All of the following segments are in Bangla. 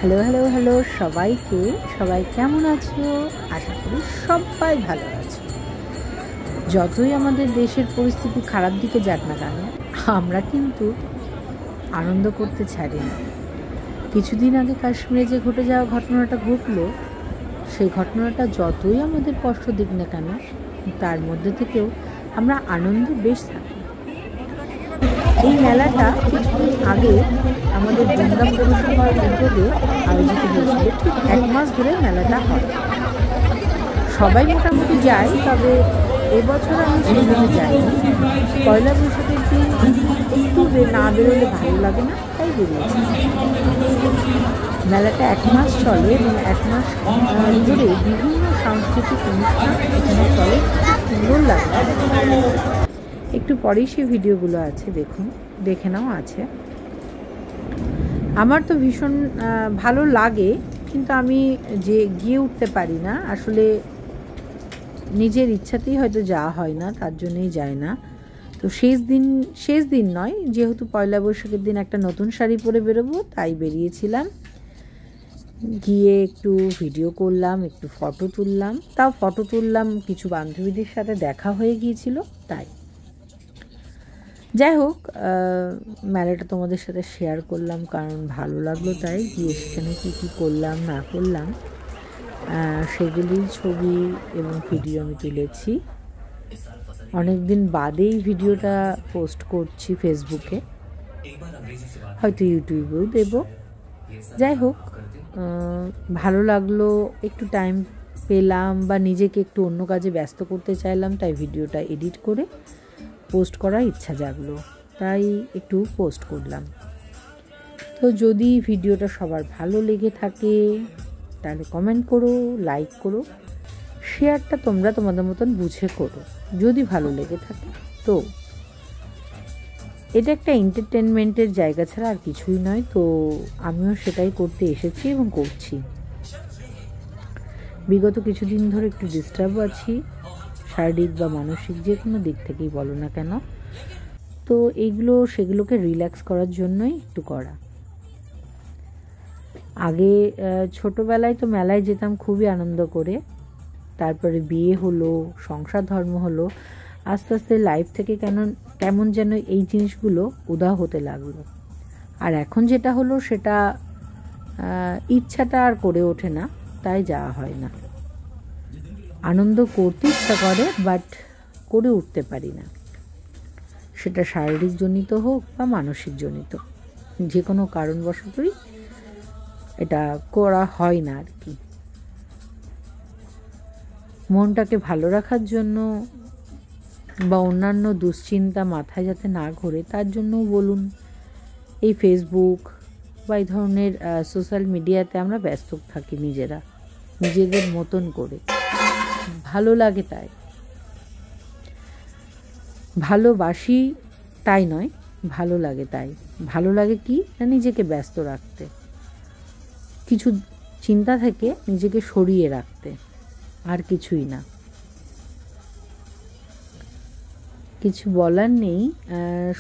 হ্যালো হ্যালো হ্যালো সবাইকে, সবাই কেমন আছো? আশা করি সবাই ভালো আছো। যতই আমাদের দেশের পরিস্থিতি খারাপ দিকে যাক না কেন, আমরা কিন্তু আনন্দ করতে ছাড়ি না। কিছুদিন আগে কাশ্মীরে যে ঘটে যাওয়া ঘটনাটা ঘটলো, সেই ঘটনাটা যতই আমাদের কষ্ট দিক না কেন, তার মধ্যে থেকেও আমরা আনন্দে বেশ থাকি। এই মেলাটা কিছুদিন আগে আমাদের বনগাঁ পৌরসভার উদ্যোগে আয়োজিত হয়েছিল। ঠিক 1 মাস ধরে মেলাটা হয়। সবাই মোটামুটি যায়, তবে এবছর আমি সেভাবে যাইনি। পয়লা বৈশাখের দিন একটু না বেরোলে ভালো লাগে না, তাই বেরিয়েছি। মেলাটা 1 মাস চলে এবং 1 মাস ধরে বিভিন্ন সাংস্কৃতিক অনুষ্ঠান এখানে চলে। সুন্দর লাগে। একটু পরেই সেই ভিডিওগুলো আছে, দেখে নাও আছে। আমার তো ভীষণ ভালো লাগে, কিন্তু আমি গিয়ে উঠতে পারি না। আসলে নিজের ইচ্ছাতেই হয়তো যাওয়া হয় না, তার জন্যই যায় না। তো শেষ দিন নয়, যেহেতু পয়লা বৈশাখের দিন একটা নতুন শাড়ি পরে বেরোবো, তাই বেরিয়েছিলাম। গিয়ে একটু ভিডিও করলাম, একটু ফটো তুললাম। কিছু বান্ধবীদের সাথে দেখা হয়ে গিয়েছিল, তাই। যাই হোক, মেলাটা তোমাদের সাথে শেয়ার করলাম, কারণ ভালো লাগলো। তাই গিয়ে সেখানে কী করলাম না করলাম সেগুলির ছবি এবং ভিডিও আমি তুলেছি। অনেক দিন বাদেই ভিডিওটা পোস্ট করছি ফেসবুকে, হয়তো ইউটিউবেও দেব। যাই হোক, ভালো লাগলো। একটু টাইম পেলাম বা নিজেকে একটু অন্য কাজে ব্যস্ত করতে চাইলাম, তাই ভিডিওটা এডিট করে পোস্ট করার ইচ্ছা জাগলো, তাই একটু পোস্ট করলাম। তো যদি ভিডিওটা সবার ভালো লেগে থাকে তাহলে কমেন্ট করো, লাইক করো, শেয়ারটা তোমরা তোমাদের মতন বুঝে করো যদি ভালো লেগে থাকে। তো এটা একটা এন্টারটেনমেন্টের জায়গা ছাড়া আর কিছুই নয়। তো আমিও সেটাই করতে এসেছি এবং করছি। বিগত কিছুদিন ধরে একটু ডিস্টার্ব আছি, শারীরিক বা মানসিক যে কোনো দিক থেকেই বলো না কেন। তো সেগুলোকে রিল্যাক্স করার জন্যই একটু করা। আগে ছোটোবেলায় তো মেলায় যেতাম খুবই আনন্দ করে, তারপরে বিয়ে হলো, সংসার ধর্ম হলো, আস্তে আস্তে লাইফ থেকে কেমন যেন এই জিনিসগুলো উধাও হতে লাগলো। আর এখন যেটা হলো সেটা ইচ্ছাটা আর করে ওঠে না, তাই যাওয়া হয় না। আনন্দ করতে ইচ্ছা করে, বাট করে উঠতে পারি না। সেটা শারীরিক জনিত হোক বা মানসিক জনিত, যে কোনো কারণবশতই এটা করা হয় না আর কি। মনটাকে ভালো রাখার জন্য বা অন্যান্য দুশ্চিন্তা মাথায় যাতে না ঘোরে, তার জন্যও বলুন, এই ফেসবুক বা এই ধরনের সোশ্যাল মিডিয়াতে আমরা ব্যস্ত থাকি নিজেদের মতন করে। ভালো লাগে তাই, ভালোবাসি তাই নয়, ভালো লাগে তাই। ভালো লাগে কি না, নিজেকে ব্যস্ত রাখতে, কিছু চিন্তা থেকে নিজেকে সরিয়ে রাখতে, আর কিছুই না। কিছু বলার নেই,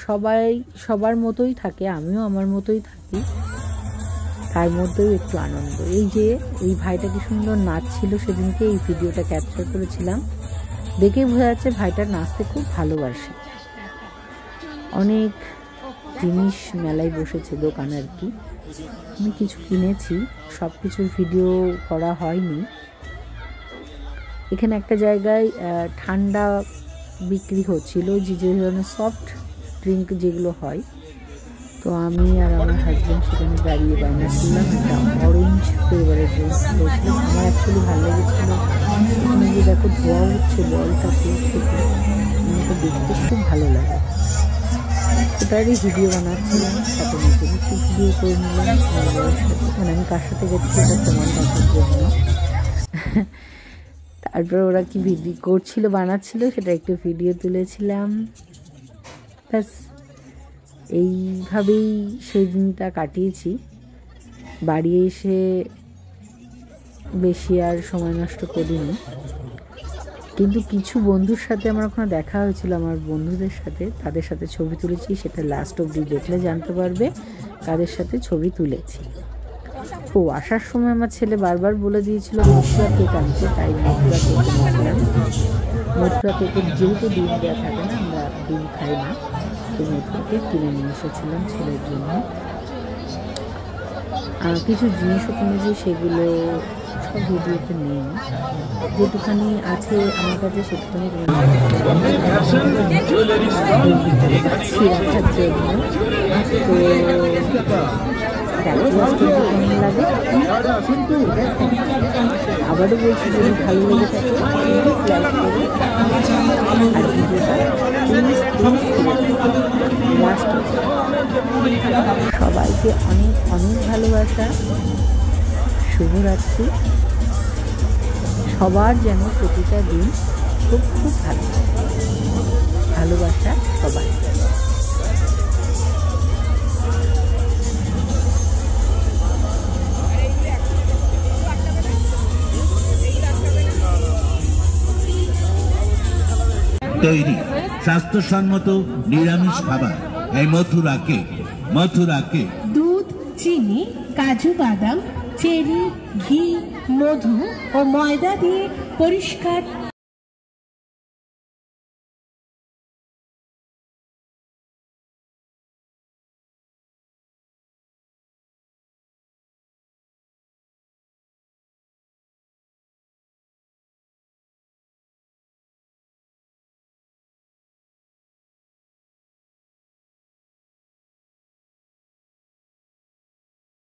সবাই সবার মতোই থাকে, আমিও আমার মতোই থাকি, তার মধ্যেও একটু আনন্দ। এই ভাইটা কি সুন্দর নাচছিল, সেদিনকে এই ভিডিওটা ক্যাপচার করেছিলাম। দেখেই বোঝা যাচ্ছে ভাইটা নাচতে খুব ভালোবাসে। অনেক জিনিস মেলায় বসেছে, দোকান আর কি। আমি কিছু কিনেছি, সব কিছুর ভিডিও করা হয়নি। এখানে একটা জায়গায় ঠান্ডা বিক্রি হচ্ছিল, যে ধরনের সফট ড্রিঙ্ক যেগুলো হয়। তো আমি আর আমার হাজব্যান্ড সেখানে দাঁড়িয়ে বানিয়েছিলাম একটা অরেঞ্জ ফ্লেভারের ড্রিঙ্ক খেয়েছিলাম। আমার অ্যাকচুয়ালি ভালো লেগেছিলো। এখানে যে দেখো ধোয়া হচ্ছে বলটাকে, আমাকে দেখতে খুব ভালো লাগে। ওটারই ভিডিও বানাচ্ছিলাম, সাথে নিজের একটু ভিডিও করে নিলাম। মানে আমি কার সাথে গেছি সেটা তোমার দেখার জন্য। তারপর ওরা কি ভিডিও করছিল, বানাচ্ছিল, সেটা একটু ভিডিও তুলেছিলাম। ব্যাস এইভাবেই সেই দিনটা কাটিয়েছি। বাড়ি এসে বেশি আর সময় নষ্ট করিনি, কিন্তু কিছু বন্ধুর সাথে আমার ওখানে দেখা হয়েছিল, আমার বন্ধুদের সাথে, তাদের সাথে ছবি তুলেছি। সেটা লাস্ট অবধি দেখলে জানতে পারবে কাদের সাথে ছবি তুলেছি। ও আসার সময় আমার ছেলে বারবার বলে দিয়েছিল মথুরা কেক আনতে, তাই মথুরা কেক এনেছিলাম। মথুরা কেকের যেহেতু ডিম দেওয়া থাকে না, আমরা ডিম খাই না, তো মথুরা কেক কিনে নিয়ে এসেছিলাম ছেলের জন্য। কিছু জিনিসও কিনেছি, সেগুলো সব ভিডিওতে নেই, যেটুখানি আছে আমার কাছে সেটুখানি রাখার জন্য। তো কেমন লাগে আবারও বলছি, যদি ভালো লেগে থাকে লাইক করে আর ভিডিওটা লাস্ট। সবাইকে অনেক অনেক ভালোবাসা, শুভরাত্রি। সবার যেন প্রতিটা দিন খুব খুব ভালোবাসা সবাই। তৈরি স্বাস্থ্যসম্মত নিরামিষ খাবার এই মথুরা কেক। দুধ, চিনি, কাজু বাদাম, চেরি, ঘি, মধু ও ময়দা দিয়ে পরিষ্কার